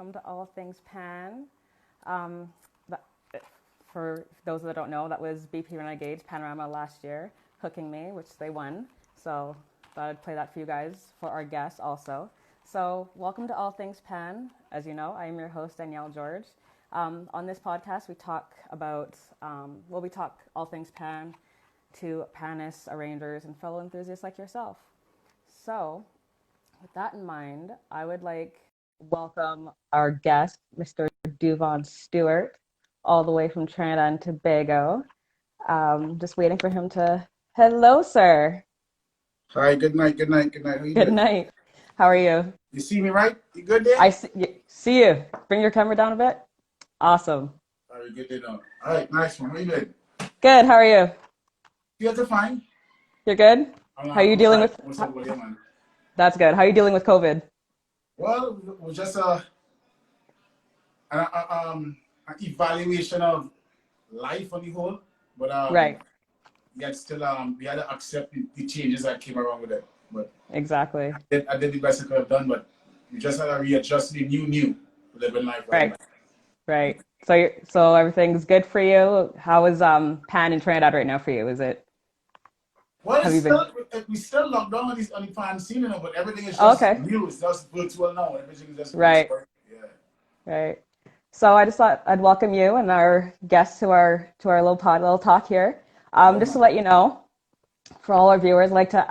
welcome to All Things Pan. Um, that, for those that don't know, that was BP Renegade's Panorama last year, Hooking Me, which they won. So thought I'd play that for you guys, for our guests also. So welcome to All Things Pan. As you know, I am your host, Danielle George. On this podcast, we talk about, we talk all things Pan to panists, arrangers, and fellow enthusiasts like yourself. So with that in mind, I would like welcome our guest, Mr. Duvone Stewart, all the way from Trinidad and Tobago. Just waiting for him to. Hello, sir. Hi, good night, good night, good night. How you Good doing? night. How are you? You see me right? You good there? I see you. Bring your camera down a bit. Awesome. All right, good to know. All right, nice one. How you doing? Good. How are you? Feel to fine? You're good? How are you dealing with? Man. That's good. How are you dealing with COVID? Well, it was just an evaluation of life on the whole, but Right. yet still we had to accept the changes that came around with it. But Exactly. I did the best I could have done, but we just had to readjust the new living life right Right. now. Right. So everything's good for you. How is Pan in Trinidad right now for you? Is it? Well, Have you been? we still locked down on the fan scene, but everything is Oh, just okay. new. It's just virtual now. Everything is just Right. virtual. Yeah. Right. So I just thought I'd welcome you and our guests to our little talk here. Yeah, Just to man. let you know, for all our viewers, I'd like to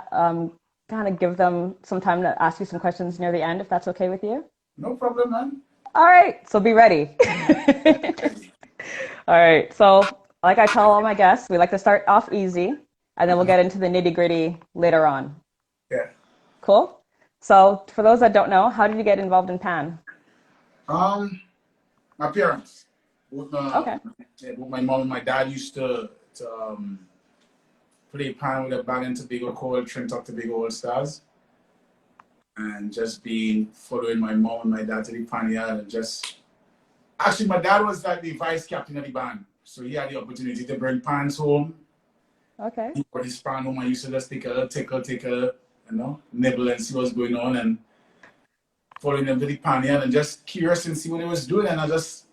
kind of give them some time to ask you some questions near the end, if that's okay with you. No problem, man. All right. So be ready. All right. So like I tell all my guests, we like to start off easy, and then we'll get into the nitty gritty later on. Yeah. Cool. So for those that don't know, how did you get involved in Pan? My parents, Okay. both my mom and my dad used to play pan with a band in Tobago called Trinidad Tobago All Stars, and just being following my mom and my dad to the pan yard and just actually my dad was like the vice captain of the band, so he had the opportunity to bring pans home. Okay. He brought his pan home. I used to just take a nibble and see what's going on and following them to the pan yard and just curious and see what they was doing, and I just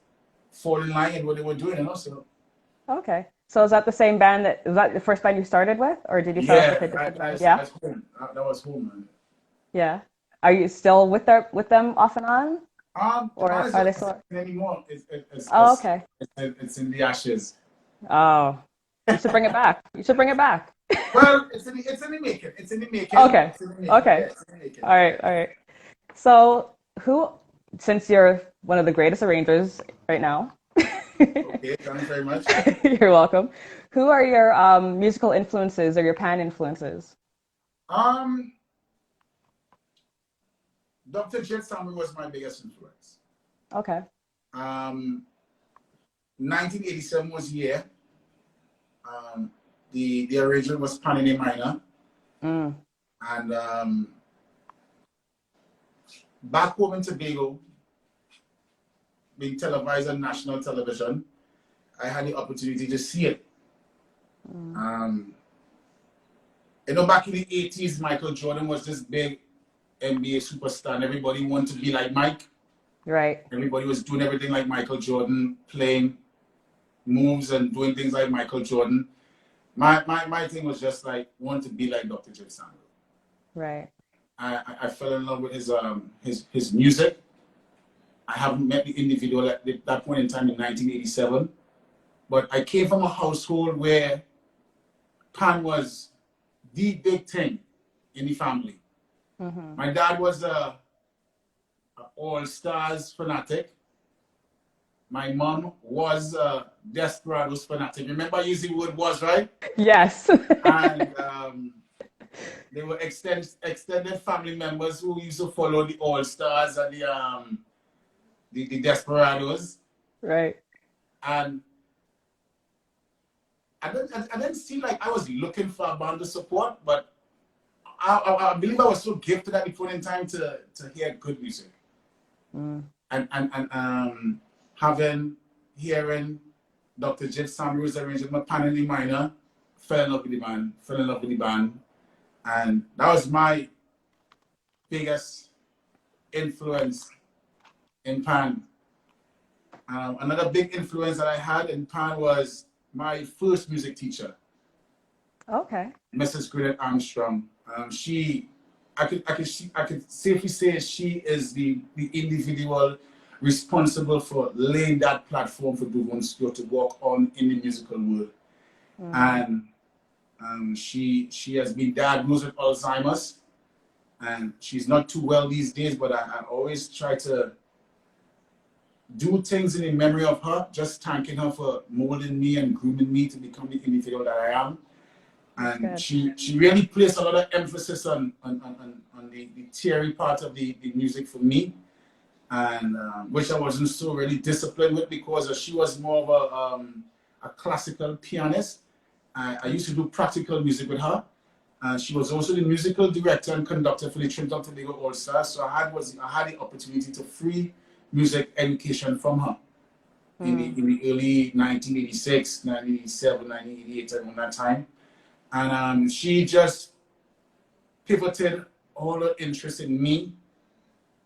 fall in line with what they were doing. So Okay. So is that the same band was that the first band you started with, or did you start off yeah, with a different band? Yeah. at home. That was home, man. Yeah. Are you still with them off and on, The band or is are they not still? anymore. Oh, okay. It's in the ashes. Oh, you should bring it back. You should bring it back. Well, it's in the making. It's in the making. Okay. It's in the making. Yeah, Okay. it's in the making. All right. All right. So since you're one of the greatest arrangers right now, Okay, thanks very much. you're welcome. Who are your musical influences or your Pan influences? Um, Dr. Jet Sammy was my biggest influence. Okay. 1987 was the year. The arrangement was Pan in A minor, Mm. and back home in Tobago, being televised on national television, I had the opportunity to see it. Mm. Back in the 80s, Michael Jordan was this big NBA superstar, and everybody wanted to be like Mike. Right. Everybody was doing everything like Michael Jordan, playing moves and doing things like Michael Jordan. My thing was just like want to be like Dr. J. Sandro. Right. I fell in love with his music. I haven't met the individual at that point in time in 1987, but I came from a household where Pan was the big thing in the family. Mm-hmm. My dad was a All Stars fanatic. My mom was a Desperados fanatic. Remember I used the word was, right? Yes. And they were extended family members who used to follow the All Stars and the Desperados. Right. And I didn't seem like I was looking for a band of support, but I believe I was so gifted at the point in time to hear good music. Mm. And hearing Dr. Jit Samuel's arrangement of Pan in the Minor, fell in love with the band. And that was my biggest influence in Pan. Another big influence that I had in Pan was my first music teacher, Okay. Mrs. Gwyneth Armstrong. I could safely say she is the individual responsible for laying that platform for Duvone Stewart to walk on in the musical world. Mm. And she has been diagnosed with Alzheimer's, and she's not too well these days. But I always try to do things in the memory of her, just thanking her for molding me and grooming me to become the individual that I am. That's And good. she really placed a lot of emphasis on the theory part of the music for me, and which I wasn't so really disciplined with because she was more of a classical pianist. I used to do practical music with her. She was also the musical director and conductor for the Trinidad and Tobago All Stars. So I had the opportunity to free music education from her Mm. in the early 1986, 1987, 1988, around that time. And she just pivoted all her interest in me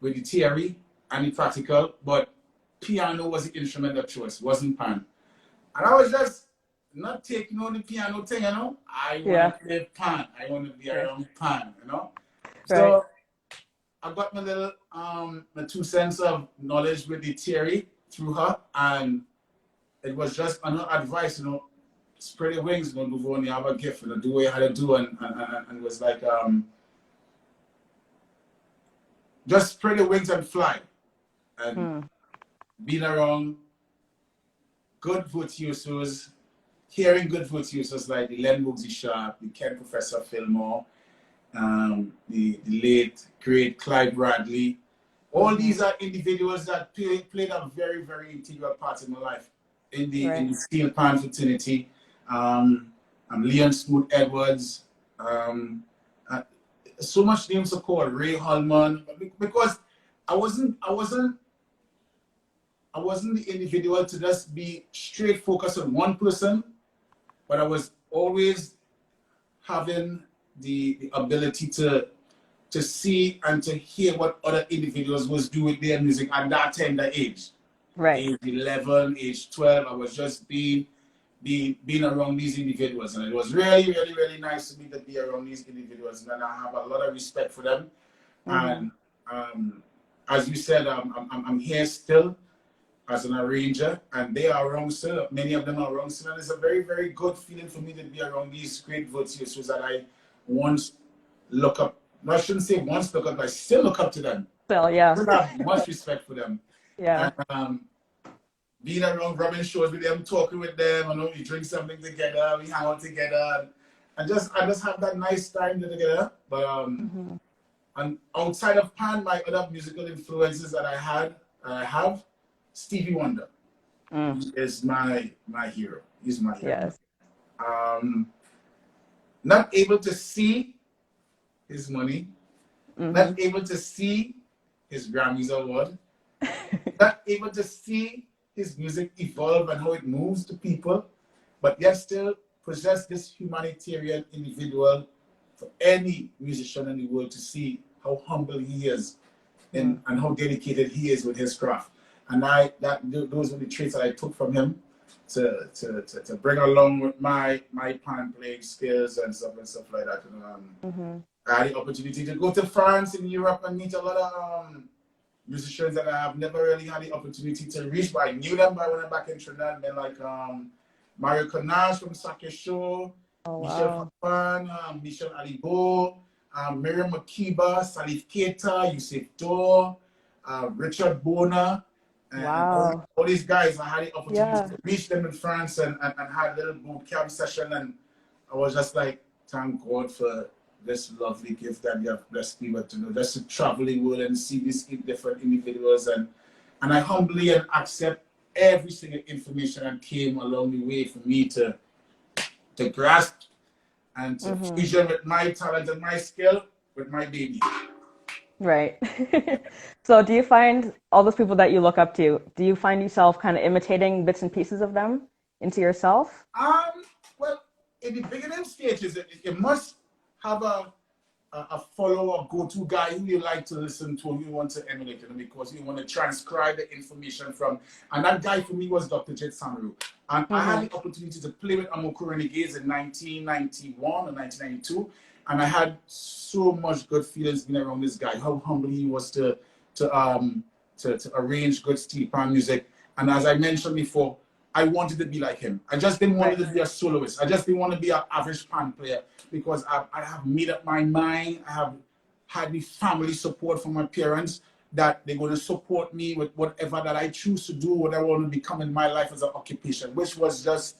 with the theory and the practical, but piano was the instrument of choice, wasn't pan. And I was just not taking on the piano thing, you know. I want to Yeah. play pan. I want to be Yeah. around pan, you know. Right. So I got my little my 2 cents of knowledge with the theory through her, and it was just on her advice, you know, spread your wings, you know, Duvone, you have a gift, you know, do what you had to do, and it was like just spread your wings and fly, and Mm. being around good virtuosos, hearing good virtuosos like the Len Woodsy Sharp, the Ken Professor Fillmore, the late great Clyde Bradley. All Mm-hmm. these are individuals that played a very, very integral part in my life in Right. the steel pan fraternity. Leon Smoot Edwards, um, uh, so much names to call, Ray Holman, because I wasn't I wasn't I wasn't the individual to just be straight focused on one person, but I was always having the ability to see and to hear what other individuals was doing with their music at that tender age. Right. Age 11, age 12, I was just being around these individuals. And it was really, really, really nice to me to be around these individuals. And I have a lot of respect for them. Mm-hmm. And as you said, I'm here still as an arranger, and they are around still. Many of them are around still. And it's a very, very good feeling for me to be around these great virtuosos that I once look up. I shouldn't say once look up, I still look up to them. So yeah. I have much respect for them. Yeah. And being around rubbing shoulders with them, talking with them, you know, we drink something together, we hang out together, and I just have that nice time together. But Mm-hmm. and outside of Pan, my other musical influences that I have, Stevie Wonder. Mm. He is my hero. He's my hero. Yes. Um, not able to see his money, Mm-hmm. not able to see his Grammys award, not able to see his music evolve and how it moves to people, but yet still possess this humanitarian individual for any musician in the world to see how humble he is Mm. and how dedicated he is with his craft. And those were the traits that I took from him to bring along with my pan playing skills and stuff like that. And, Mm-hmm. I had the opportunity to go to France and Europe and meet a lot of musicians that I have never really had the opportunity to reach, but I knew them by when I'm back in Trinidad. Men like Mario Canage from Sake Show, Oh Michel wow. Fafan, Michel Alibo, Miriam Makiba, Salif Keita, Yusuf Dor, Richard Bona, and Wow. all these guys. I had the opportunity Yeah. to reach them in France and had a little boot camp session, and I was just like, thank God for this lovely gift that you have blessed me with, to know, just to travel the world and see these different individuals, and I humbly and accept every single information that came along the way for me to grasp and to Mm-hmm. fusion with my talent and my skill with my baby. Right. So do you find all those people that you look up to, do you find yourself kind of imitating bits and pieces of them into yourself? Well, in the beginning stages, it must have a follower, go-to guy who you like to listen to, who you want to emulate, you know, because you want to transcribe the information from. And that guy for me was Dr. Jet Samaru. And I had the opportunity to play with Amoku Renegades in 1991 or 1992. And I had so much good feelings being around this guy, how humble he was to arrange good steel pan music. And as I mentioned before, I wanted to be like him. I just didn't want to be a soloist. I just didn't want to be an average pan player, because I have made up my mind. I have had the family support from my parents that they're going to support me with whatever that I choose to do, whatever I want to become in my life as an occupation, which was just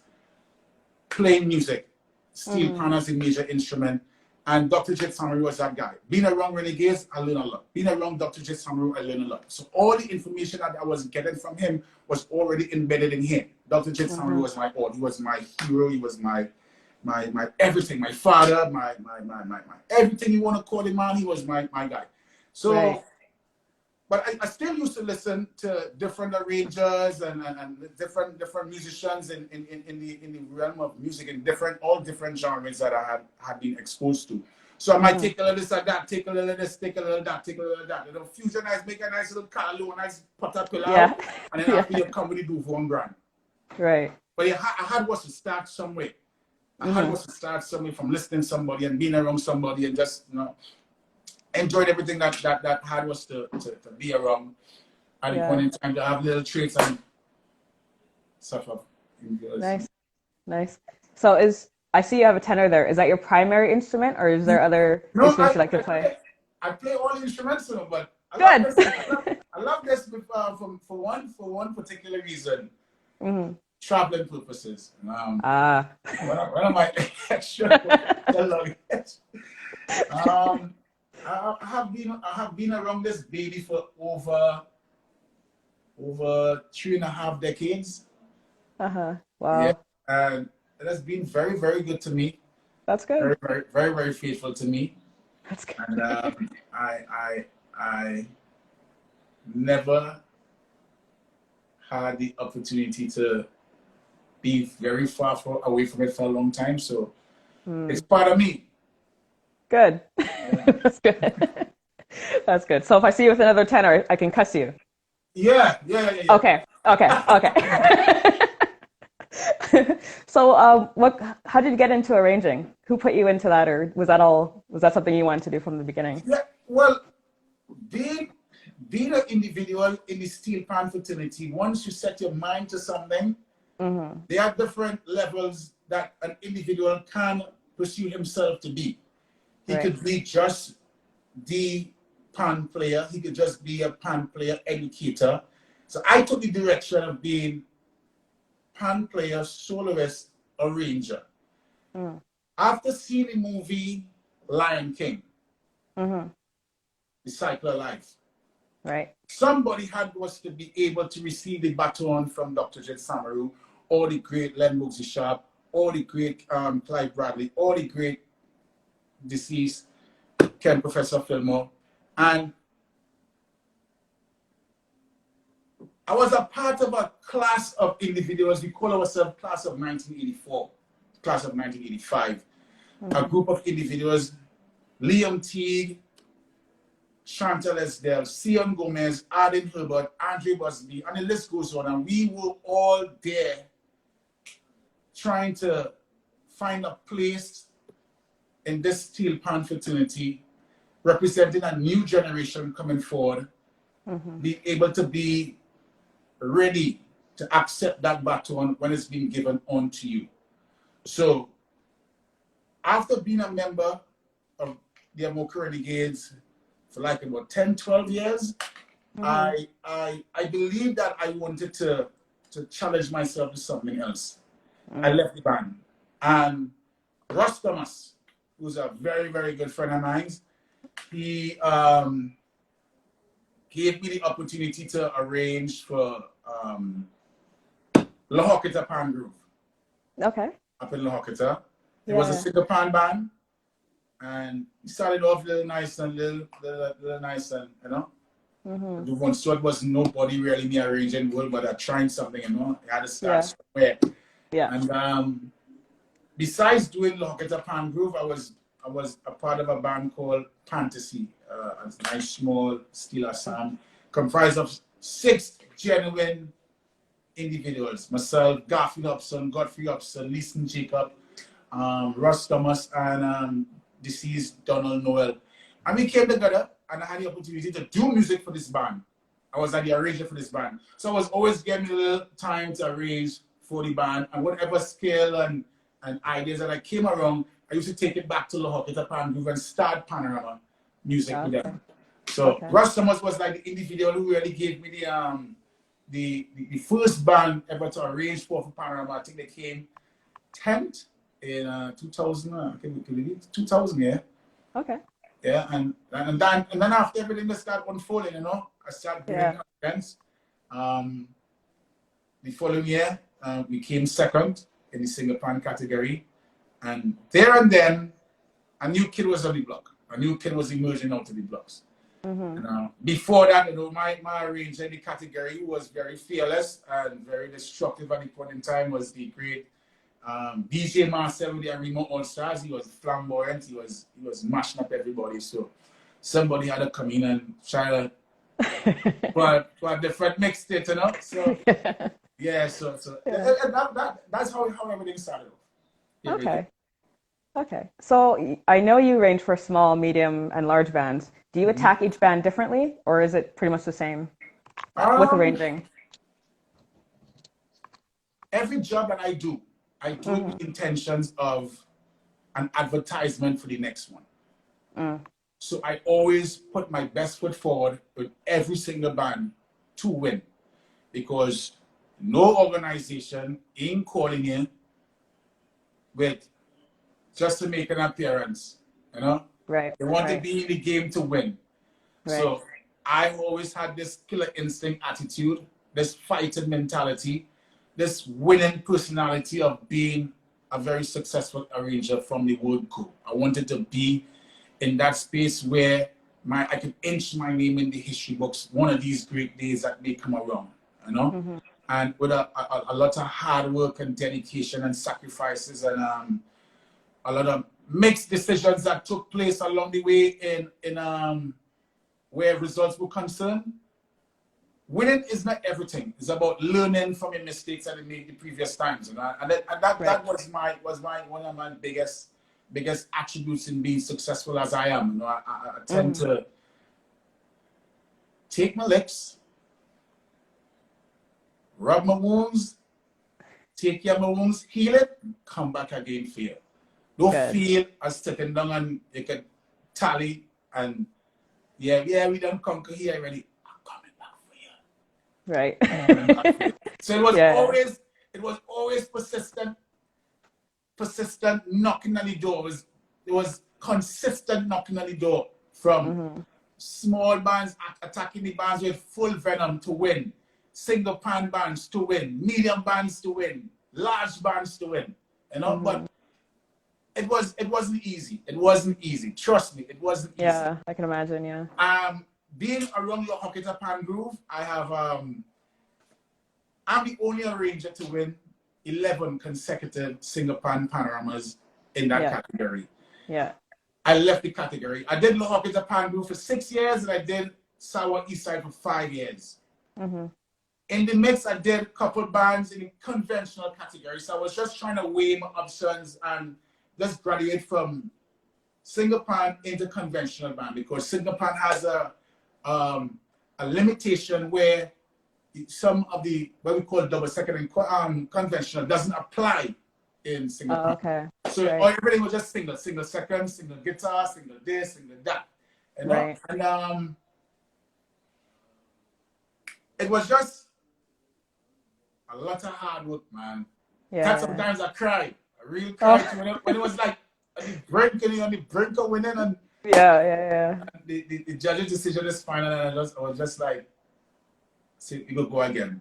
playing music, steel pan as a major instrument. And Dr. Jet Samaru was that guy. Being around Renegades, I learned a lot. Being around Dr. Jet Samaru, I learned a lot. So all the information that I was getting from him was already embedded in him. Dr. Jet Samaru was my all. He was my hero. He was my everything. My father, my everything you want to call him, man. He was my guy. So, but I still used to listen to different arrangers and different musicians in the realm of music, in all different genres that I had been exposed to. So I might take a little this or that, take a little this, take a little that, take a little that. You know, fusionize, make a nice little Carlo, a nice potapilla, and then after you come with the Duvone brand. Right. But I had was to start somewhere. I had was to start somewhere from listening to somebody and being around somebody and just, you know, enjoyed everything that had was to be around at the point in time, to have little traits and stuff. Nice. So I see you have a tenor there. Is that your primary instrument, or is there other instruments you like to play? I play all the instruments, you know, but I love this for one particular reason. Traveling purposes. When am I extra? I have been around this baby for over 3.5 decades. Wow. Yeah, and it has been very, very good to me. That's good. Very, very, very, very faithful to me. That's good. And I never had the opportunity to be very far away from it for a long time. So it's part of me. Good. That's good. That's good. So if I see you with another tenor, I can cuss you. Yeah. Okay. So how did you get into arranging? Who put you into that, or was that something you wanted to do from the beginning? Yeah, well, being an individual in the steel pan fraternity, once you set your mind to something, there are different levels that an individual can pursue himself to be. He could be just the pan player. He could just be a pan player educator. So I took the direction of being pan player, soloist, arranger. After seeing the movie Lion King, The Cycle of Life, somebody was to be able to receive the baton from Dr. Jet Samaru, or the great Len Mosey Sharp, or the great Clive Bradley, or the great deceased Ken Professor Fillmore. And I was a part of a class of individuals. We call ourselves class of 1984, class of 1985. A group of individuals: Liam Teague, Chantal Esdell, Sion Gomez, Arden Herbert, Andre Busby, and the list goes on. And we were all there trying to find a place in this steel pan fraternity, representing a new generation coming forward, be able to be ready to accept that baton when it's being given on to you. So after being a member of the Amoku Renegades for like about 10, 12 years, I believed that I wanted to challenge myself to something else. I left the band. And Ross Thomas, who's a very, very good friend of mine, he gave me the opportunity to arrange for La Hocketa Pan Groove. Okay. Up in La Hocketa. It was a single pan band. And he started off little nice and little nice, and you know. Duvone Stewart was nobody really me arranging well, but I tried something, you know. I had to start somewhere. Yeah. And besides doing La Hocketa Pan Groove, I was I was a part of a band called Fantasy, a nice small steel ensemble comprised of 6 genuine individuals. Myself, Godfrey Upson, Leeson Jacob, Russ Thomas, and deceased Donald Noel. And we came together and I had the opportunity to do music for this band. I was at the arranger for this band. So I was always getting a little time to arrange for the band, and whatever skill and ideas that I came around, I used to take it back to Lahokita Pan Groove and start Panorama music with them. So Russ Thomas was like the individual who really gave me the first band ever to arrange for Panorama. I think they came 10th in 2000. I think we believe 2000, yeah. Okay. Yeah, and then after everything that started unfolding, you know, I started doing events. The following year, we came second in the single pan category, and there and then, a new kid was on the block. A new kid was emerging out of the blocks. And, before that, you know, my arranger in the category, who was very fearless and very destructive at the point in time, was the great DJ Marcel with the Arima All Stars. He was flamboyant. He was mashing up everybody. So somebody had to come in and try to put a different mixtape, you know. So yeah, so that's how everything started off. Okay. Okay. So I know you range for small, medium, and large bands. Do you attack each band differently, or is it pretty much the same with arranging? Every job that I do it with intentions of an advertisement for the next one. So I always put my best foot forward with every single band to win, because no organization ain't calling in with just to make an appearance, you know? Right. They want to be in the game to win. Right. So I always had this killer instinct attitude, this fighting mentality, this winning personality of being a very successful arranger from the word go. I wanted to be in that space where I could inch my name in the history books one of these great days that may come around, you know? And with a lot of hard work and dedication and sacrifices and a lot of mixed decisions that took place along the way in where results were concerned. Winning is not everything. It's about learning from your mistakes that you made the previous times, and that was one of my biggest attributes in being successful as I am. You know, I tend to take my licks, rub my wounds, take care of my wounds, heal it, come back again feel. Don't feel as sitting down and you can tally and yeah, we done conquer here already. I'm coming back for you. Right. So it was always persistent knocking on the door. It was consistent knocking on the door from small bands attacking the bands with full venom to win, single pan bands to win, medium bands to win, large bands to win. You know, but it wasn't easy. It wasn't easy. Trust me, it wasn't easy. Yeah, I can imagine. Yeah. Being around your Lahokita Pan Groove, I have I'm the only arranger to win 11 consecutive single pan panoramas in that category. Yeah. I left the category. I did Lahokita Pan Groove for 6 years, and I did Sawa Eastside for 5 years. In the mix, I did a couple bands in the conventional category. So I was just trying to weigh my options and just graduate from single pan into conventional band, because single pan has a limitation where some of the what we call double second and conventional doesn't apply in single pan. Okay. So everything was just single second, single guitar, single this, single that. You know? Right. And it was just a lot of hard work, man. Yeah. Sometimes I cried. I really cried when it was like on the brink of winning, and yeah. the judge's decision is final, and I was just like, see, we go again.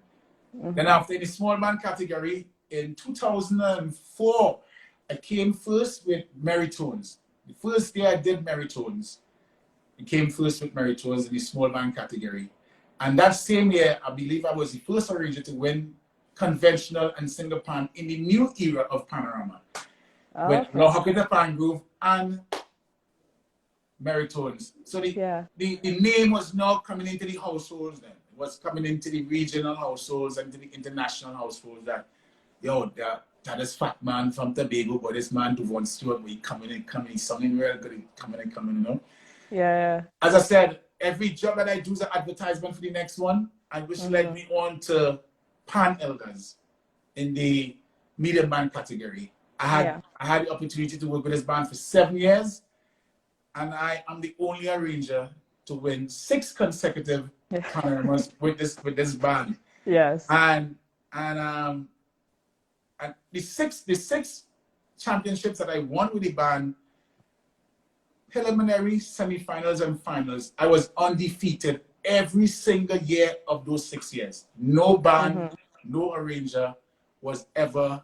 Then after in the small man category in 2004, I came first with Meritones. The first day I did Meritones, I came first with Meritones in the small man category. And that same year, I believe I was the first arranger to win conventional and single pan in the new era of Panorama. With Lahokita Pan Groove and meritones. So Yeah. the name was now coming into the households then. It was coming into the regional households and to the international households that, yo, that is fat man from Tobago, but this man Duvone Stewart, he coming, he's sounding real good, he coming, you know. Yeah. As I said, every job that I do is an advertisement for the next one, and which led me on to Pan Elders in the medium band category. I had the opportunity to work with this band for 7 years, and I am the only arranger to win 6 consecutive panoramas with this band. Yes. And the six championships that I won with the band, preliminary, semifinals, and finals, I was undefeated every single year of those 6 years. No band, no arranger was ever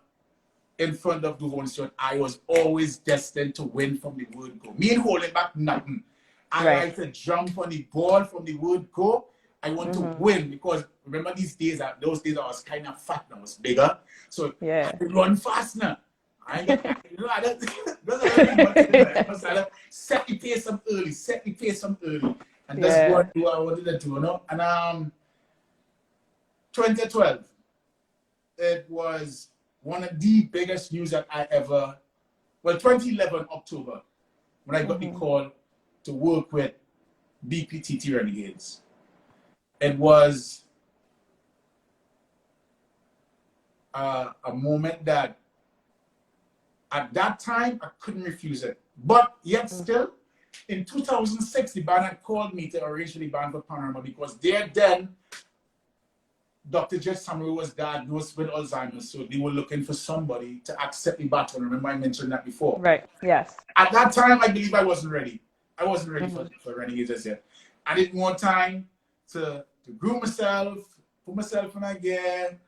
in front of Duvone Stewart. I was always destined to win from the word go. Me and holding back nothing. I like to jump on the ball from the word go. I want to win because remember those days I was kind of fat and I was bigger. So I could run fast now. I ain't get, you know, I don't set the pace up early. And that's what I wanted to do, you know. And 2012, it was one of the biggest news that I ever, 2011 October, when I got the call to work with BPTT Renegades. It was a moment that at that time I couldn't refuse it. But yet still, in 2006, the band had called me to arrange for the band for Panorama because there then, Dr. Jet Samaru was diagnosed with Alzheimer's, so they were looking for somebody to accept the baton. Remember I mentioned that before. Right, yes. At that time, I believe I wasn't ready. I wasn't ready for Renegades as yet. I didn't want time to groom myself, put myself in a gear,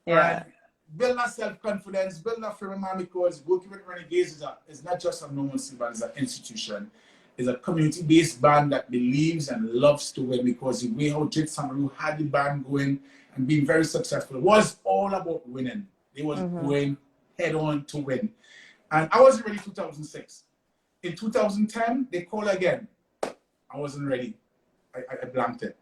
and build that self-confidence, build that frame of mind because working with Renegades is not just a normal band, it's an institution. It's a community-based band that believes and loves to win because the way how Jet Samaru had the band going and being very successful was all about winning. They was going head on to win. And I wasn't ready in 2006. In 2010, they called again. I wasn't ready. I blanked it.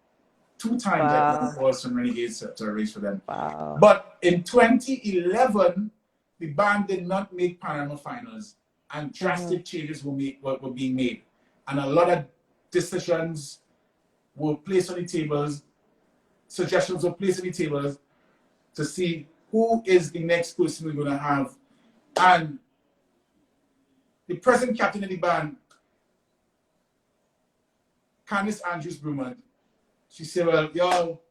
2 times I got calls from Renegades to arrange for them. Wow. But in 2011, the band did not make Panorama finals and drastic changes were being made. And a lot of decisions were placed on the tables, suggestions were placed on the tables to see who is the next person we're going to have. And the present captain of the band, Candice Andrews Brumant, she said, well, yo,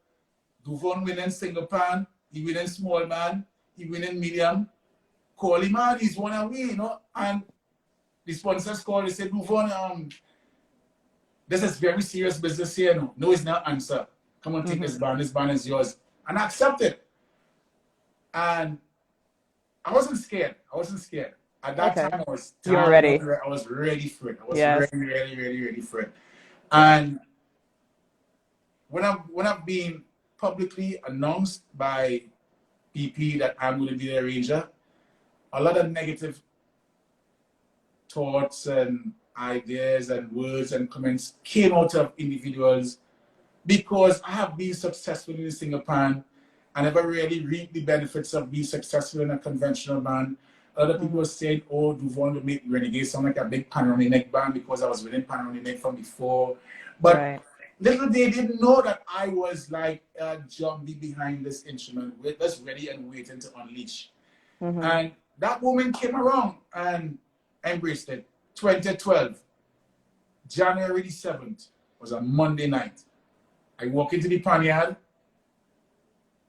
Duvone winning single pan, he winning small man, he winning medium. Call him man, he's one away, you know. And the sponsors called, they said, Duvone, this is very serious business here. No, it's not answer. Come on, take this band is yours. And I accepted. And I wasn't scared. At that time, I was you were ready. I was ready for it. I was ready for it. And when I've been publicly announced by BP that I'm going to be the arranger, a lot of negative thoughts and ideas and words and comments came out of individuals because I have been successful in the single pan. I never really reaped the benefits of being successful in a conventional band. Other people were saying, oh, Duvone will make Renegades sound like a big panoramic neck band because I was winning panoramic neck from before. But little they didn't know that I was like a zombie behind this instrument, just ready and waiting to unleash. And that woman came around and embraced it. 2012, January the 7th was a Monday night. I walk into the Panyard,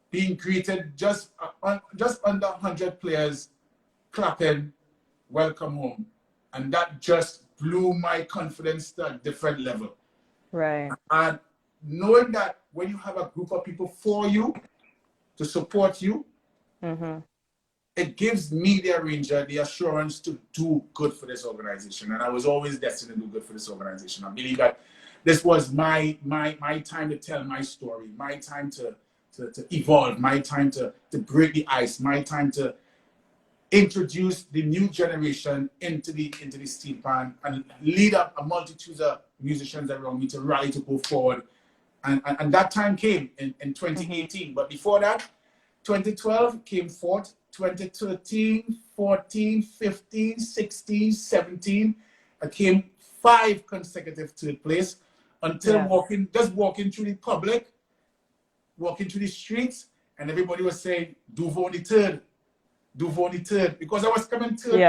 being greeted just under 100 players clapping, welcome home. And that just blew my confidence to a different level. Right. And knowing that when you have a group of people for you, to support you, it gives me, the arranger, the assurance to do good for this organization. And I was always destined to do good for this organization. I believe that this was my time to tell my story, my time to evolve, my time to break the ice, my time to introduce the new generation into the steel pan and lead up a multitude of musicians around me to rally to go forward. And that time came in 2018. But before that, 2012 came fourth, 2013, 14, 15, 16, 17. I came 5 consecutive third place until walking through the public, walking through the streets, and everybody was saying, Duvone third, Duvone third, because I was coming third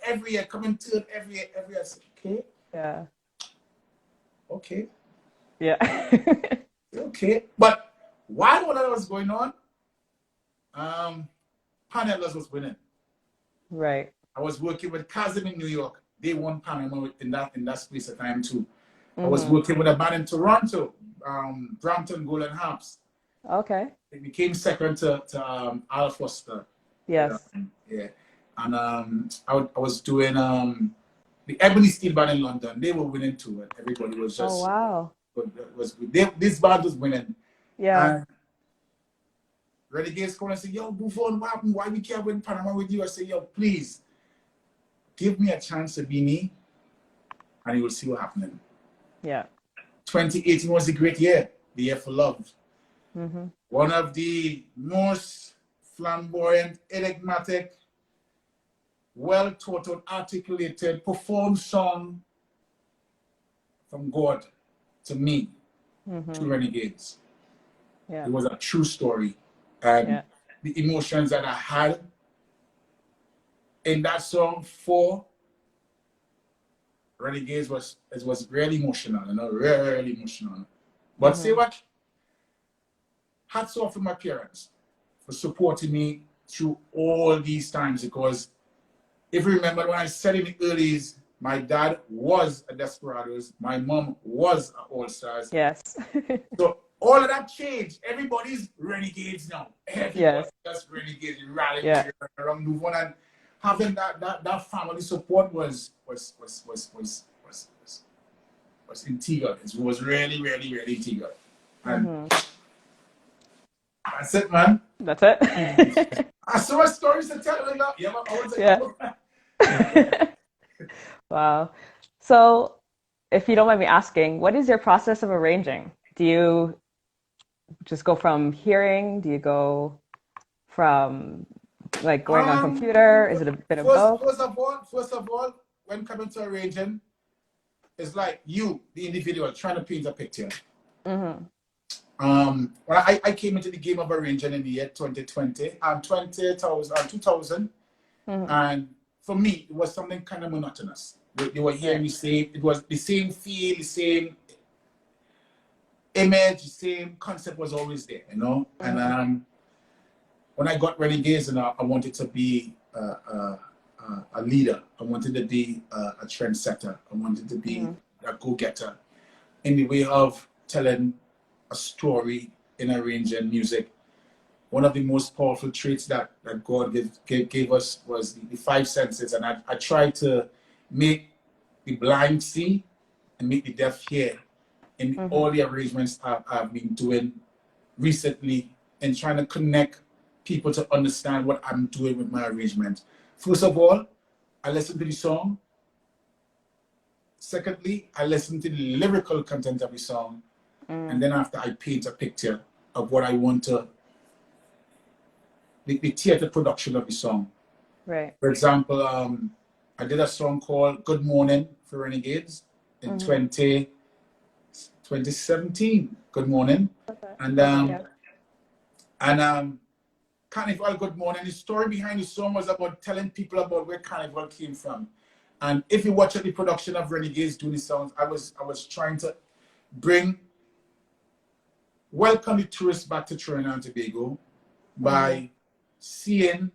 every year, coming third every year. I said, okay. Yeah. Okay. Yeah. Okay. But while all that was going on, Panellas was winning. Right. I was working with Kazim in New York. They won Panama in that space of time too. I was working with a band in Toronto, Brampton Golden Harps. Okay. It became second to Al Foster. Yes. Yeah. And I was doing the Ebony Steel Band in London. They were winning too. And everybody was just. Oh wow. This band was winning. Yeah. And Renegades come and say, yo, Duvone, what happened? Why we can't win Panama with you? I say, yo, please give me a chance to be me, and you will see what happening. Yeah. 2018 was a great year, the year for love. One of the most flamboyant, enigmatic, well-thought out, articulated, performed song from God to me, to Renegades. Yeah. It was a true story. And the emotions that I had in that song for Renegades was really emotional, really emotional. But say what? Hats off to my parents for supporting me through all these times, because if you remember when I said in the earlies, my dad was a Desperados, my mom was a All Stars. Yes. So all of that changed. Everybody's Renegades now. Everybody's just Renegades, rallying around Duvone, and having that family support was integral. It was really, really, really integral. And that's it, man. That's it. I saw my stories to tell you now. Wow. So, if you don't mind me asking, what is your process of arranging? Do you just go from hearing? Do you go from like going on computer? Is it a bit of both? First of all, when coming to arranging, it's like you, the individual, trying to paint a picture. When I came into the game of arranging in the year 2020 and 2000, and for me, it was something kind of monotonous. They were hearing me say it was the same feel, the same image, the same concept was always there, And when I got Renegades, and I wanted to be a leader. I wanted to be a trendsetter. I wanted to be a go-getter in the way of telling a story in arranging music. One of the most powerful traits that God gave us was the 5 senses, and I tried to make the blind see and make the deaf hear in all the arrangements I've been doing recently, and trying to connect people to understand what I'm doing with my arrangement. First of all, I listen to the song. Secondly, I listen to the lyrical content of the song. And then after, I paint a picture of what I want to, the theater production of the song. Right. For example, I did a song called Good Morning for Renegades in 2017. Good Morning. And Carnival Good Morning. The story behind the song was about telling people about where Carnival came from. And if you watch the production of Renegades doing the songs, I was trying to welcome the tourists back to Trinidad and Tobago by seeing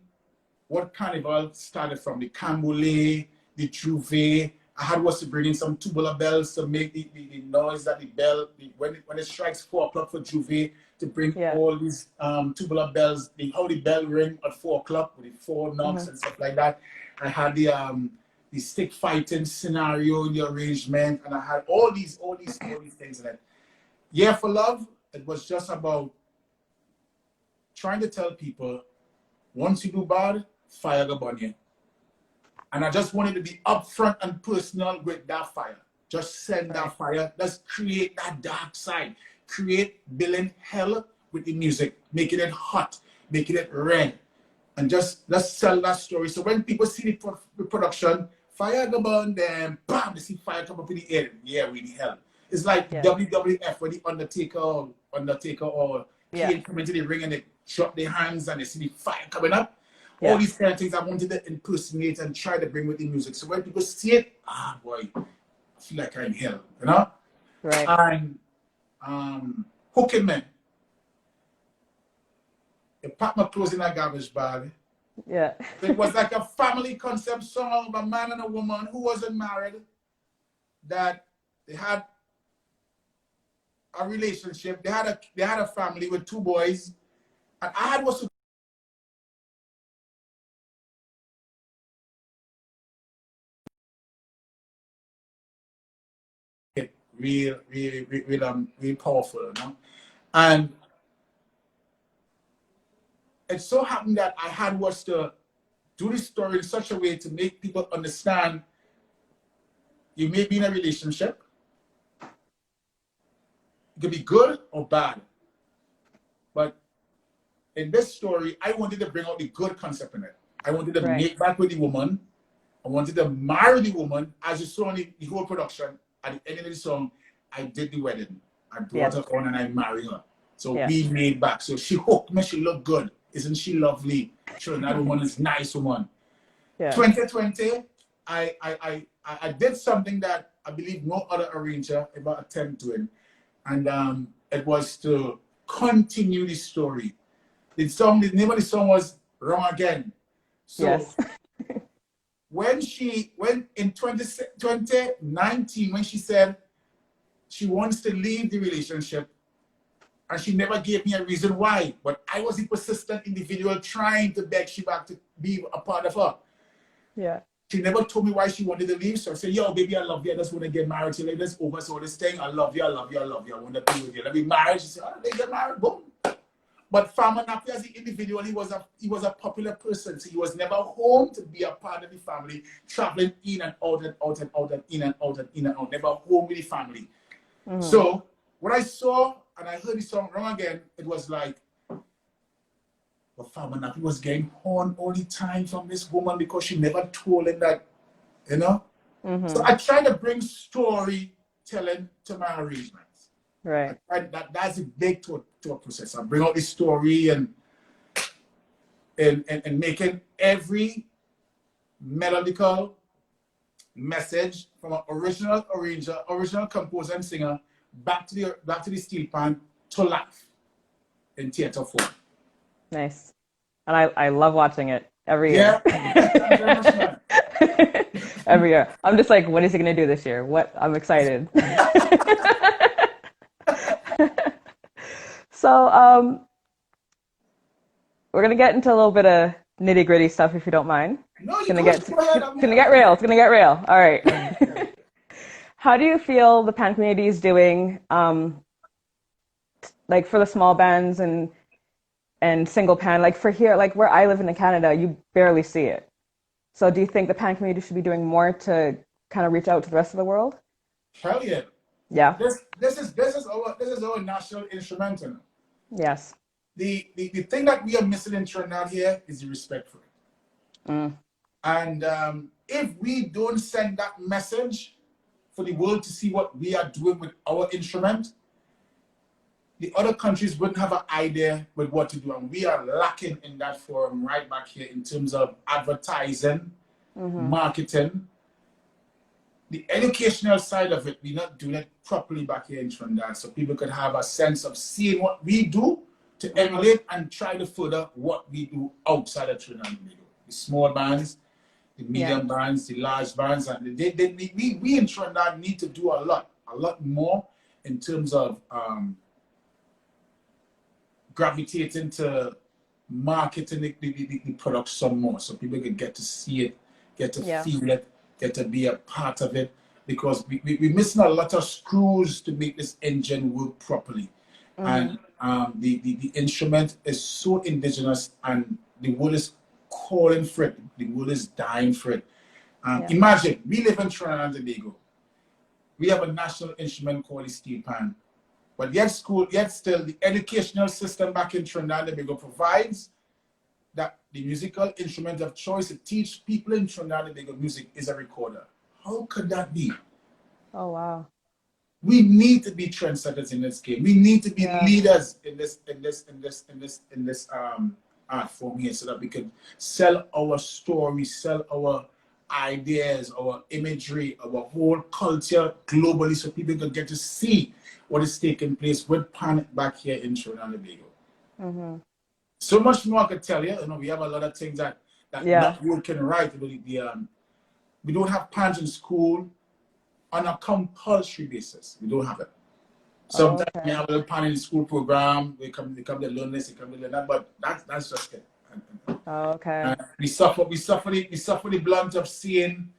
what Carnival started from, the Cambole, the Juve. I was to bring in some tubular bells to make the noise that the bell, when it strikes 4 o'clock for Juve, to bring all these tubular bells, how the bell ring at 4 o'clock with the 4 knocks and stuff like that. I had the stick fighting scenario in the arrangement, and I had all these things in it. Yeah, for Love, it was just about trying to tell people, once you do bad, fire Gabonia. And I just wanted to be upfront and personal with that fire. Just send that fire. Let's create that dark side. Create building hell with the music, making it hot, making it red. And just let's sell that story. So when people see the production, fire go burn them, bam, they see fire come up in the air. Yeah, really hell. It's like WWF when the Undertaker or Kane come into the ring and they drop their hands and they see the fire coming up. All these kind of things I wanted to impersonate and try to bring with the music. So when people see it, boy, I feel like I'm in hell, you know? Right. And hooking men. They packed my clothes in a garbage bag. Yeah. It was like a family concept song of a man and a woman who wasn't married, that they had a relationship. They had a family with 2 boys, and I had was real powerful, you know. And it so happened that I had was to do this story in such a way to make people understand you may be in a relationship. It could be good or bad. But in this story, I wanted to bring out the good concept in it. I wanted to make back with the woman. I wanted to marry the woman. As you saw in the whole production, at the end of the song, I did the wedding. I brought her on and I married her. So we made back. So she hooked me. She looked good. Isn't she lovely? Sure, that woman is nice woman. 2020, I did something that I believe no other arranger ever attempted doing. And it was to continue the story. The name of the song was Wrong Again. So when in 2019, when she said she wants to leave the relationship, and she never gave me a reason why, but I was a persistent individual trying to beg she back to be a part of her. Yeah. She never told me why she wanted to leave. So I said, yo, baby, I love you. I just want to get married to you. Like, let's over so this thing. I love you, I love you, I love you. I want to be with you. Let me marry. She said, oh, they get married, boom. But Farmer Nappy as an individual, he was a popular person. So he was never home to be a part of the family, traveling in and out and out and out and in and out and in and out. Never home with the family. So when I saw and I heard the song Wrong Again, it was like, well, Farmer Nappy was getting horn all the time from this woman because she never told him that, you know? So I try to bring storytelling to my arrangements. Right. That's a big to a process. I bring out the story and making every melodical message from an original arranger, original composer and singer back to the steel pan to life in theater form. Nice. And I love watching it every year. Every year. I'm just like, what is he going to do this year? I'm excited. So we're going to get into a little bit of nitty gritty stuff if you don't mind. No, It's going to get real. It's going to get real. All right. How do you feel the pan community is doing, like for the small bands and single pan? Like for here, like where I live in Canada, you barely see it. So do you think the pan community should be doing more to kind of reach out to the rest of the world? Hell yeah. Yeah. This is our national instrumental. Yes. The thing that we are missing in Trinidad here is the respect for it. And if we don't send that message for the world to see what we are doing with our instrument, the other countries wouldn't have an idea with what to do. And we are lacking in that forum right back here in terms of advertising, marketing, the educational side of it. We're not doing it properly back here in Trinidad, so people could have a sense of seeing what we do to emulate and try to further what we do outside of Trinidad. The small bands, the medium bands, the large bands, and we in Trinidad need to do a lot more in terms of gravitating to marketing the product some more, so people can get to see it, get to feel it, get to be a part of it, because we're missing a lot of screws to make this engine work properly. And the instrument is so indigenous, and the world is calling for it. The world is dying for it. Yeah. Imagine, we live in Trinidad and Tobago. We have a national instrument called the steel pan. But yet still, the educational system back in Trinidad and Tobago provides that the musical instrument of choice to teach people in Trinidad and Tobago music is a recorder. How could that be? Oh, wow. We need to be trendsetters in this game. We need to be Yeah. leaders in this art form here, so that we can sell our story, sell our ideas, our imagery, our whole culture globally, so people can get to see what is taking place with Pan back here in Trinidad and Tobago. Mm-hmm. So much more I could tell you. You know, we have a lot of things that Yeah. not you can write. We don't have Pans in school on a compulsory basis. We don't have it. Sometimes okay. we have a little Pan in the school program. They come to learn this, they come to learn that, but that's just it. Oh, okay. We suffer the blunt of seeing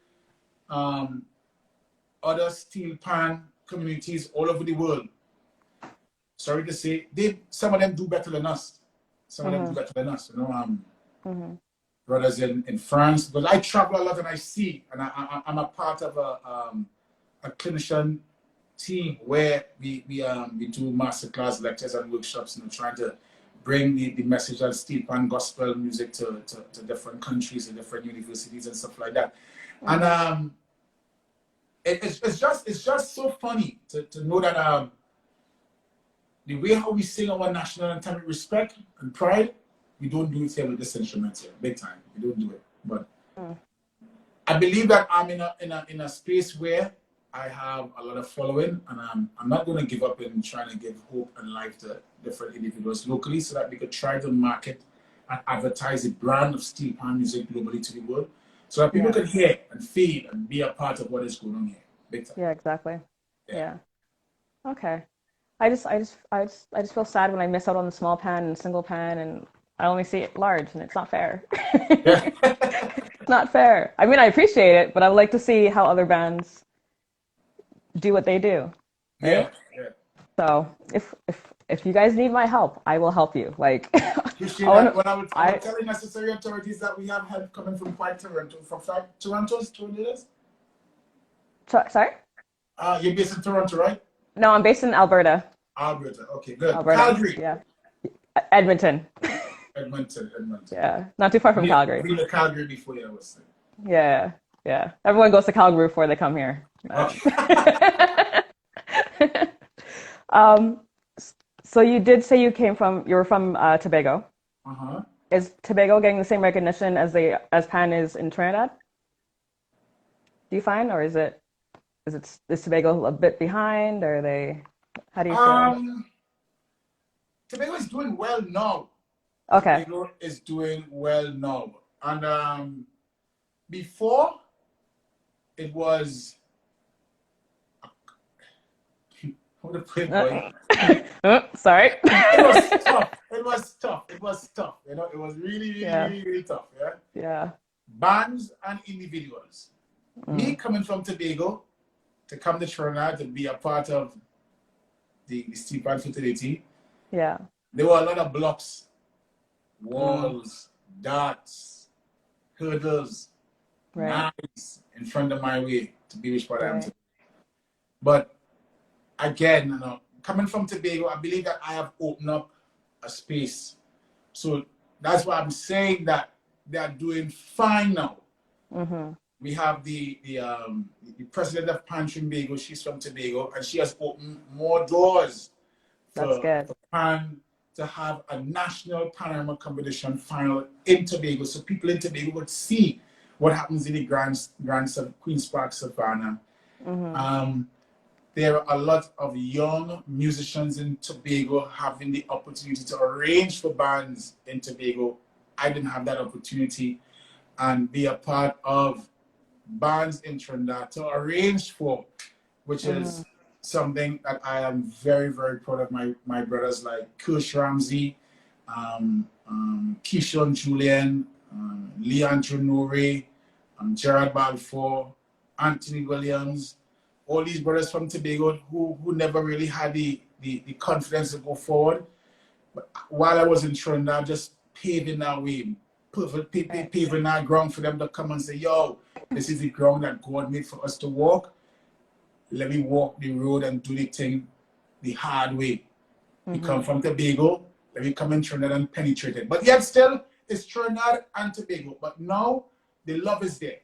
other steel pan communities all over the world. Sorry to say, some of them do better than us. Some of them do better than us. You know, brothers in France, but I travel a lot and I see, and I'm a part of a clinician team where we do masterclass lectures and workshops, you know, trying to bring the message of steel pan gospel music to different countries and different universities and stuff like that. And it's just so funny to know that the way how we sing our national anthem with respect and pride, we don't do it here with this instrument here, big time. We don't do it. But I believe that I'm in a space where I have a lot of following, and I'm not going to give up in trying to give hope and life to different individuals locally, so that we could try to market and advertise the brand of steel pan music globally to the world, so that people can hear and feel and be a part of what is going on here, big time. Yeah, exactly. Yeah. Okay. I just feel sad when I miss out on the small pan and single pan, and I only see it large, and it's not fair. It's not fair. I mean, I appreciate it, but I would like to see how other bands do what they do. Right? Yeah. So if you guys need my help, I will help you. Like, Appreciate that. When I would tell the necessary authorities that we have help coming from quite Toronto, Toronto's Sorry? You're based in Toronto, right? No, I'm based in Alberta. Alberta. Okay, good. Alberta. Calgary. Yeah. Edmonton. Edmonton. Yeah, not too far from Calgary. I've been to Calgary before, I was saying. Yeah. Everyone goes to Calgary before they come here. Okay. So you did say you were from Tobago. Uh-huh. Is Tobago getting the same recognition as Pan is in Trinidad? Do you find, or is Tobago a bit behind, or how do you feel? Tobago is doing well now. Okay. Tobago is doing well now. And before, it was how to put it, boy? Sorry. It was tough. You know, it was really tough. Yeah. Yeah. Bands and individuals. Me coming from Tobago to come to Trinidad to be a part of the steel pan fraternity. Yeah. There were a lot of blocks, walls, darts, hurdles, knives in front of my way to be which part I am today. But again, you know, coming from Tobago, I believe that I have opened up a space. So that's why I'm saying that they are doing fine now. We have the president of Pan Tobago. She's from Tobago, and she has opened more doors for Pan to have a national panorama competition final in Tobago, so people in Tobago would see what happens in the Grand Queen's Park Savannah. There are a lot of young musicians in Tobago having the opportunity to arrange for bands in Tobago. I didn't have that opportunity, and be a part of bands in Trinidad to arrange for, which is something that I am very, very proud of my brothers like Kirsch Ramsey, Keishon Julian, Leandro Nore, Gerard Balfour, Anthony Williams, all these brothers from Tobago who never really had the confidence to go forward. But while I was in Trinidad, just paving that way, Right. paving our ground for them to come and say, yo, this is the ground that God made for us to walk. Let me walk the road and do the thing the hard way. We come from Tobago, let me come in Trinidad and penetrate it. But yet still, it's Trinidad and Tobago. But now the love is there.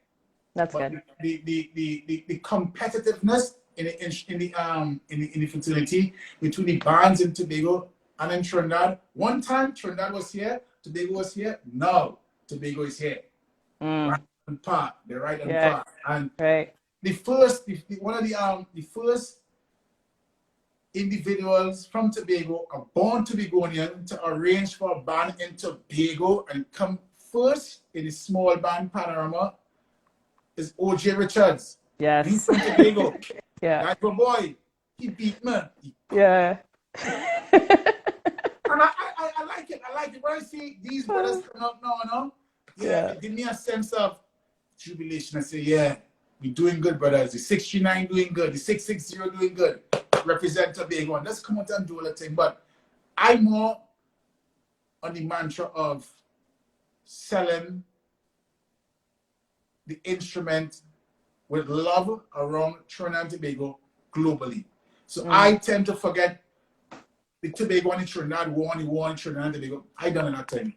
That's But good. the competitiveness in the fraternity between the bands in Tobago and in Trinidad. One time Trinidad was here, Tobago was here. Now Tobago is here. Right on par. They're right on Yeah. par. And Right. one of the first individuals from Tobago, a born Tobagonian, to arrange for a band in Tobago and come first in the small band Panorama is OJ Richards. And he's Yes. from Tobago. Yeah. That good boy, he beat me. Yeah. And I like it. I like it. When I see these brothers come out now, Yeah. it gives me a sense of jubilation. I say, yeah, we're doing good, brothers. The 639 doing good. The 660 doing good. Represent Tobago. Let's come out and do all the thing. But I'm more on the mantra of selling the instrument with love around Trinidad and Tobago globally. So I tend to forget the Tobago and the Trinidad war in Trinidad and Tobago. I done that thing,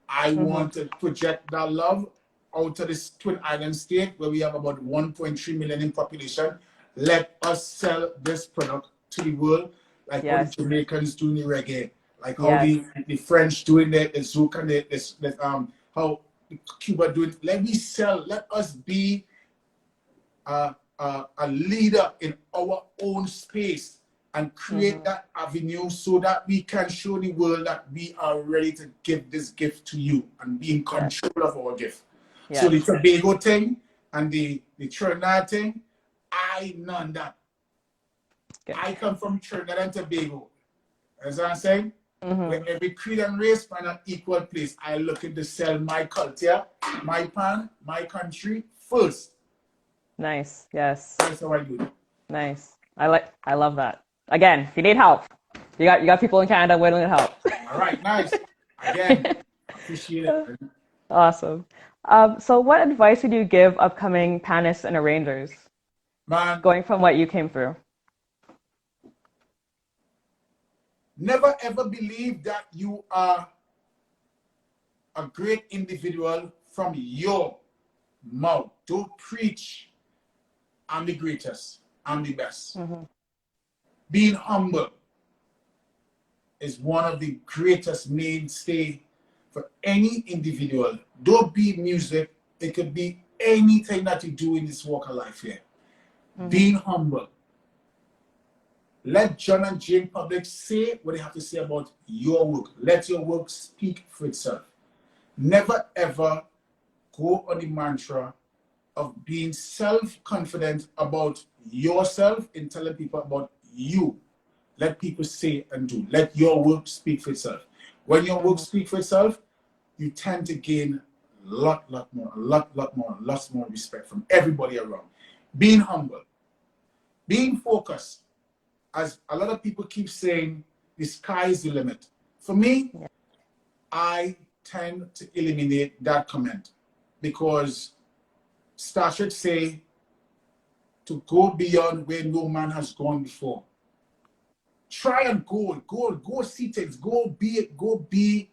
I want to project that love out to this Twin Island state where we have about 1.3 million in population. Let us sell this product to the world like how the Yes. Jamaicans doing the reggae, like how Yes. the French doing the zouk and how Cuba doing. Let me sell. Let us be a leader in our own space and create that avenue so that we can show the world that we are ready to give this gift to you and be in Yes. control of our gift. Yes. So the Tobago thing and the Trinidad thing, I none that. Good. I come from Trinidad and Tobago. As I'm saying, where every creed and race find an equal place. I looking to sell my culture, my pan, my country first. Nice. Yes. That's how I do it. Nice. I love that. Again, if you need help, you got people in Canada willing to help. All right, nice. Again, appreciate it. Awesome. So what advice would you give upcoming panists and arrangers Man, going from what you came through? never ever believe that you are a great individual from your mouth. Don't preach, I'm the greatest, I'm the best. Being humble is one of the greatest mainstay for any individual. Don't be music, it could be anything that you do in this walk of life here. Being humble. Let John and Jane Public say what they have to say about your work. Let your work speak for itself. Never ever go on the mantra of being self-confident about yourself in telling people about you. Let people say and do. Let your work speak for itself. When your work speaks for itself, you tend to gain lots more respect from everybody around. Being humble, being focused. As a lot of people keep saying, the sky is the limit. For me, I tend to eliminate that comment because Star Trek say to go beyond where no man has gone before. Try and go see things, go be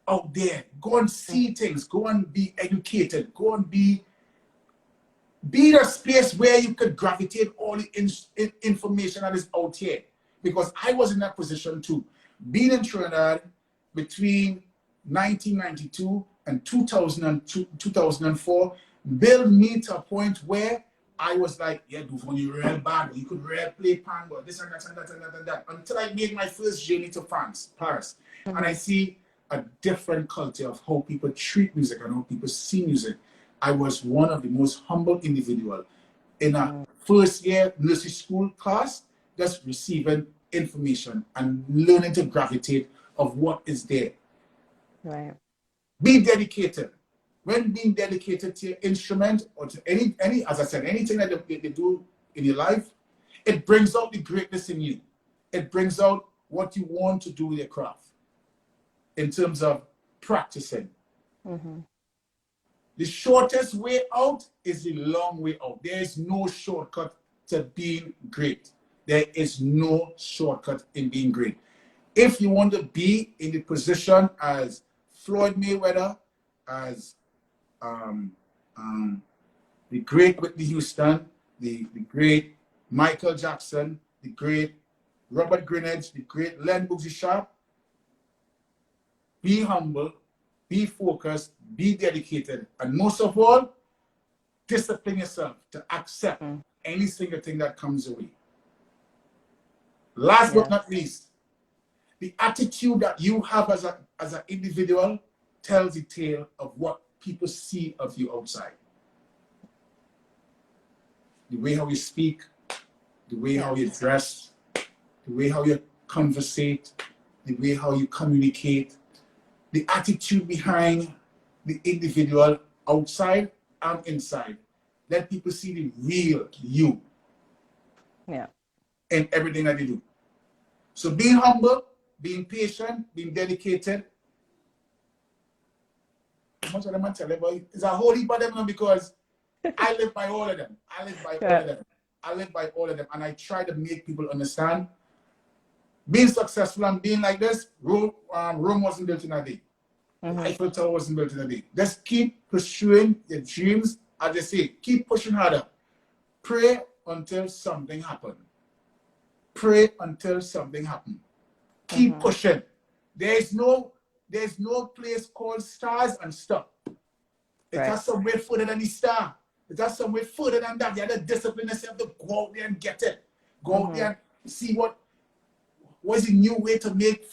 out there, go and see things, go and be educated, go and be in a space where you could gravitate all the information that is out here. Because I was in that position too. Being in Trinidad between 1992 and 2004 built me to a point where I was like, yeah, Duvone, you real bad. You could real play pango, this and that and that and that and that. Until I made my first journey to France, Paris. And I see a different culture of how people treat music and how people see music. I was one of the most humble individuals in a first year nursery school class, just receiving information and learning to gravitate of what is there. Right. Be dedicated. When being dedicated to your instrument or to any as I said, anything that they do in your life, it brings out the greatness in you. It brings out what you want to do with your craft in terms of practicing, The shortest way out is the long way out. There is no shortcut to being great. There is no shortcut in being great. If you want to be in the position as Floyd Mayweather, as the great Whitney Houston, the great Michael Jackson, the great Robert Greenidge, the great Len Boogsy Sharp, be humble, be focused, be dedicated, and most of all, discipline yourself to accept any single thing that comes your way. Last but not least, the attitude that you have as an individual tells the tale of what people see of you outside. The way how you speak, the way how you dress, the way how you conversate, the way how you communicate, the attitude behind the individual outside and inside. Let people see the real you in everything that they do. So being humble, being patient, being dedicated. How much of them I tell you about? It's a whole heap of them because I live by all of them. I live by all of them. I live by all of them. And I try to make people understand being successful and being like this, Rome wasn't built in a day. Eiffel Tower wasn't built in a day. Just keep pursuing your dreams. As they say, keep pushing harder. Pray until something happens. Pray until something happens. Keep pushing. There's no place called stars and stuff. It has somewhere further than the star. It has somewhere further than that. You have to discipline yourself to go out there and get it. Go out there and see what's the new way to make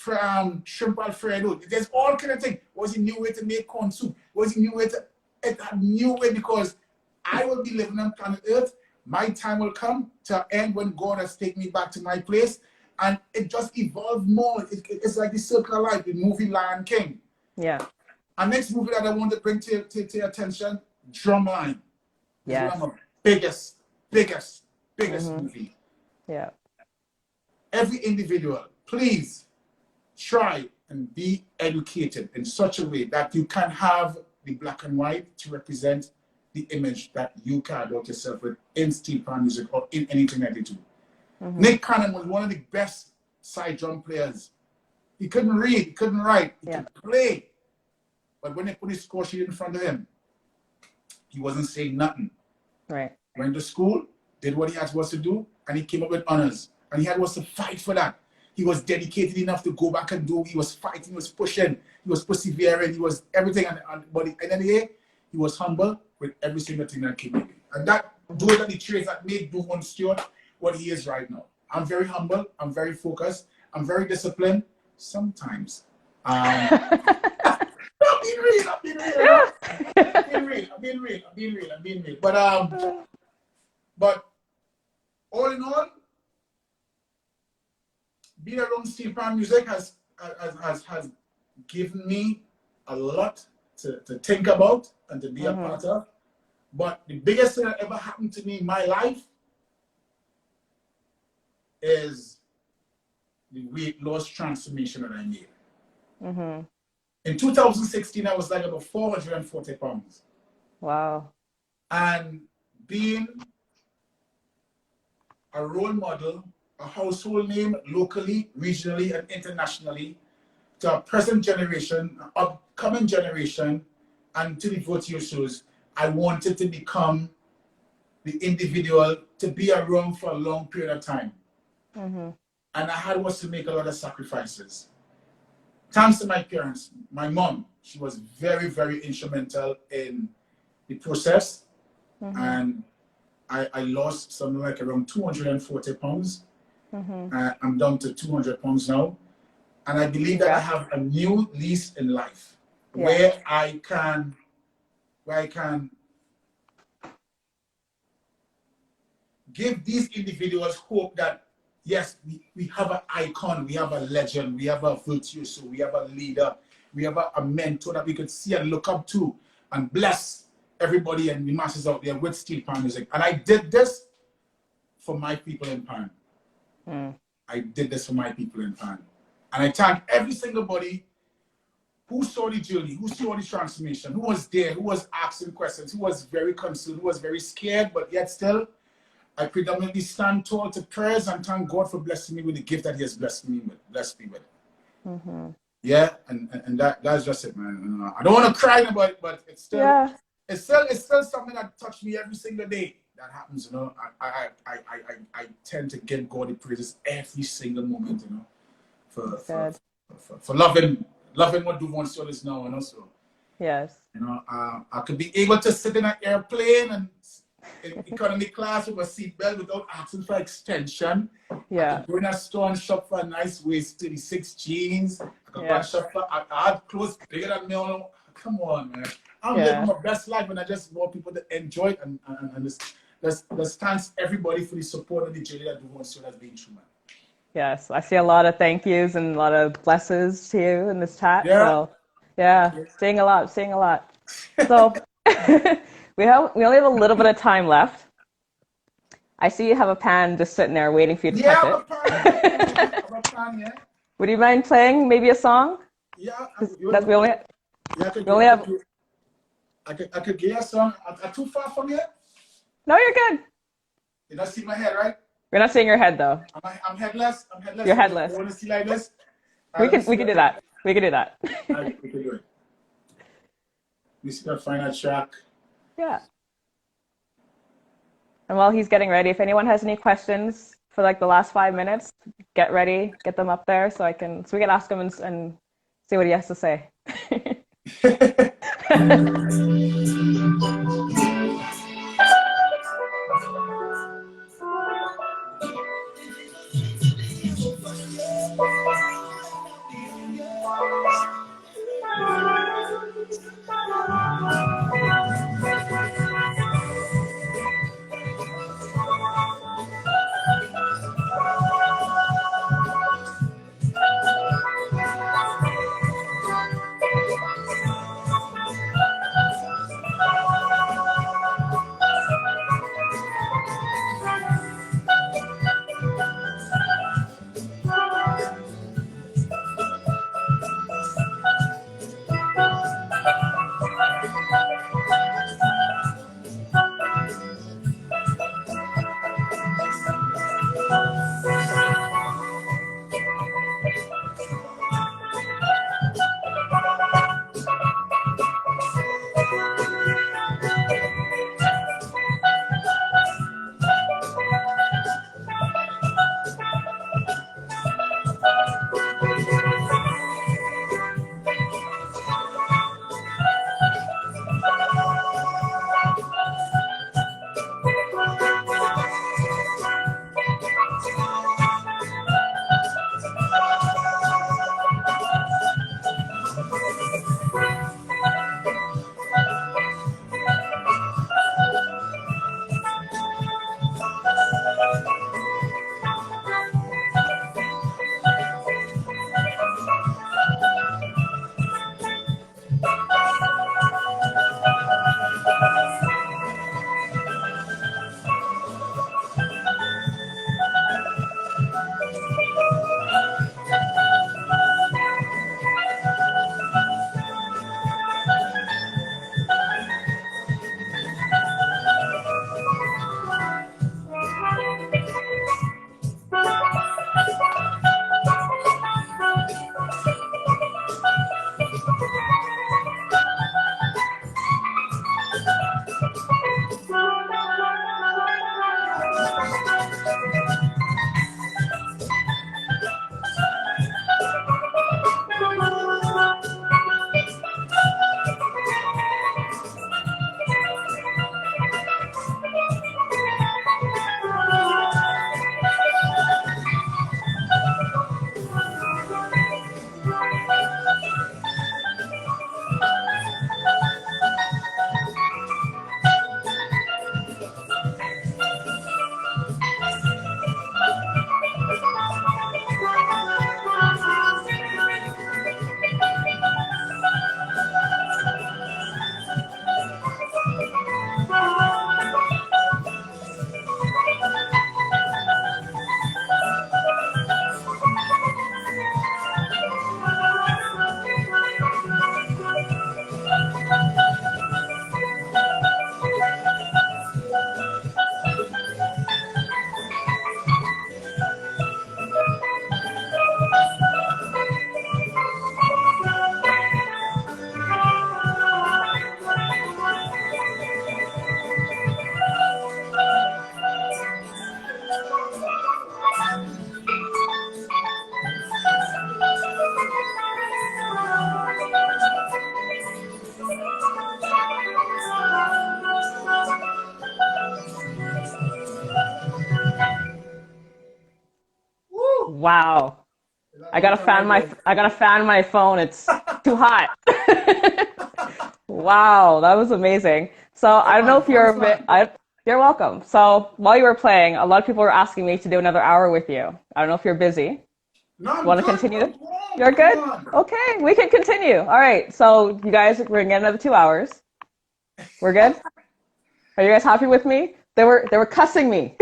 shrimp Alfredo. There's all kind of things. What's the new way to make corn soup? What's the new way to... It's a new way because I will be living on planet Earth. My time will come to end when God has taken me back to my place. And it just evolved more. It's like the circle of life, the movie Lion King. Yeah. And next movie that I want to bring to your attention, Drumline. Yes. It's one of the biggest movie. Yeah. Every individual, please try and be educated in such a way that you can have the black and white to represent the image that you carry out yourself with in steel pan music or in anything that you do. Nick Cannon was one of the best side drum players. He couldn't read, he couldn't write, he could play. But when they put his score sheet in front of him, he wasn't saying nothing. Right. Went to school, did what he had was to do, and he came up with honors. And he had was to fight for that. He was dedicated enough to go back and do. He was fighting, he was pushing, he was persevering, he was everything. But at the end of the day, he was humble with every single thing that came in. And those are the traits that made Duvone Stewart what he is right now. I'm very humble, I'm very focused, I'm very disciplined. Sometimes. I'm being real. But all in all, being around steel pan music has given me a lot to think about and to be a part of. But the biggest thing that ever happened to me in my life is the weight loss transformation that I made. In 2016, I was like about 440 pounds. Wow. And being a role model, a household name locally, regionally, and internationally to a present generation, an upcoming generation, and to the virtuosos, I wanted to become the individual to be around for a long period of time. And I had was to make a lot of sacrifices. Thanks to my parents, my mom, she was very, very instrumental in the process. And I lost something like around 240 pounds. I'm down to 200 pounds now. And I believe that I have a new lease in life where I can give these individuals hope that, yes, we have an icon, we have a legend, we have a virtuoso, we have a leader, we have a mentor that we could see and look up to and bless everybody and the masses out there with steel pan music. And I did this for my people in Pan. I did this for my people in Pan. And I thank every single body who saw the journey, who saw the transformation, who was there, who was asking questions, who was very concerned, who was very scared, but yet still, I predominantly stand tall to prayers and thank God for blessing me with the gift that He has blessed me with. Mm-hmm. Yeah, and that's just it, man. You know, I don't want to cry about it, but it's still something that touched me every single day. That happens, you know. I tend to give God the praises every single moment, you know, for loving what Duvone Stewart is now, you know. So Yes. you know, I could be able to sit in an airplane and in economy class with a seatbelt without asking for extension. Yeah. I could go in a store and shop for a nice waist 36 jeans. I could go and shop for, I had clothes bigger than me. Come on, man. I'm living my best life and I just want people to enjoy it and let's thanks everybody for the support and the journey that Duvone Stewart has been through, man. Yes. I see a lot of thank yous and a lot of blesses to you in this chat. Yeah. So yeah, seeing a lot. So we only have a little bit of time left. I see you have a pan just sitting there waiting for you to touch it. I have a pan, yeah. Would you mind playing maybe a song? Yeah. We only have. I could get a song. I'm too far from here. No, you're good. You don't see my head, right? We're not seeing your head though. I'm headless. You're headless. You want to see like this? We can do that. We can do that. Right, we can do it. We see the final track. Yeah. And while he's getting ready, if anyone has any questions for like the last 5 minutes, get ready, get them up there so we can ask him and see what he has to say. Wow. I gotta fan my phone. It's too hot. Wow, that was amazing. So I don't know if you're welcome. So while you were playing, a lot of people were asking me to do another hour with you. I don't know if you're busy. No, I'm Want to good. continue? Come on, You're come good? on. Okay, we can continue. All right. So you guys, we're gonna get another 2 hours. We're good? Are you guys happy with me? They were cussing me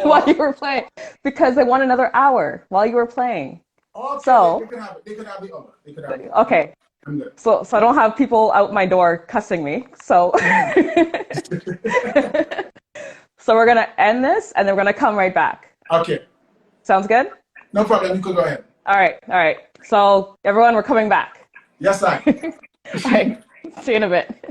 while you were playing because they want another hour while you were playing. Okay, So they can have it. They can have the other. They can have it. okay. I'm good. So I don't have people out my door cussing me. So so we're gonna end this and then we're gonna come right back. Okay. Sounds good? No problem. You could go ahead. All right, all right. So everyone, we're coming back. Yes, I. All right. See you in a bit.